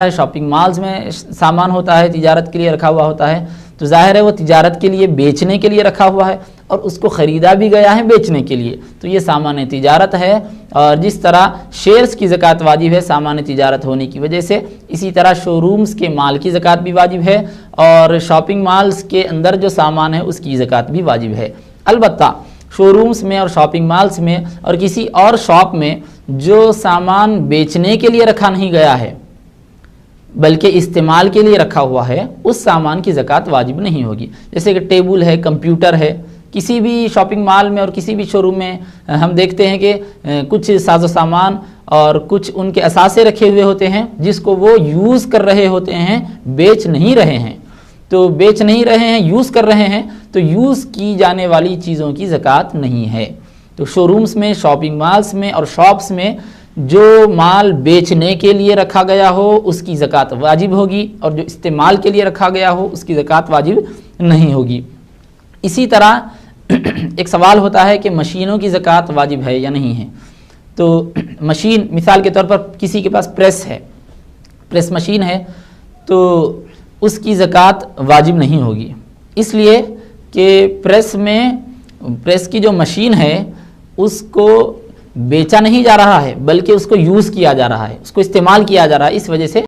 Shopping malls में सामान होता है, तिजारत के लिए रखा हुआ होता है, तो ज़ाहिर है वो तिजारत के लिए बेचने के लिए रखा हुआ है और उसको ख़रीदा भी गया है बेचने के लिए, तो ये सामान तिजारत है। और जिस तरह शेयर्स की ज़कात वाजिब है सामान तिजारत होने की वजह से, इसी तरह शोरूम्स के माल की ज़कात भी वाजिब है और शॉपिंग मॉल्स के अंदर जो सामान है उसकी ज़कात भी वाजिब है। अलबत्ता शोरूम्स में और शॉपिंग मॉल्स में और किसी और शॉप में जो सामान बेचने के लिए रखा नहीं गया है बल्कि इस्तेमाल के लिए रखा हुआ है, उस सामान की ज़कात वाजिब नहीं होगी। जैसे कि टेबल है, कंप्यूटर है, किसी भी शॉपिंग मॉल में और किसी भी शोरूम में हम देखते हैं कि कुछ साजो सामान और कुछ उनके असासे रखे हुए होते हैं जिसको वो यूज़ कर रहे होते हैं, बेच नहीं रहे हैं। तो बेच नहीं रहे हैं, यूज़ कर रहे हैं, तो यूज़ की जाने वाली चीज़ों की ज़कात नहीं है। तो शोरूम्स में, शॉपिंग मॉल्स में और शॉप्स में जो माल बेचने के लिए रखा गया हो उसकी ज़कात वाजिब होगी और जो इस्तेमाल के लिए रखा गया हो उसकी ज़कात वाजिब नहीं होगी। इसी तरह एक सवाल होता है कि मशीनों की ज़कात वाजिब है या नहीं है। तो मशीन, मिसाल के तौर पर किसी के पास प्रेस है, प्रेस मशीन है, तो उसकी ज़कात वाजिब नहीं होगी, इसलिए कि प्रेस की जो मशीन है उसको बेचा नहीं जा रहा है बल्कि उसको यूज़ किया जा रहा है, उसको इस्तेमाल किया जा रहा है, इस वजह से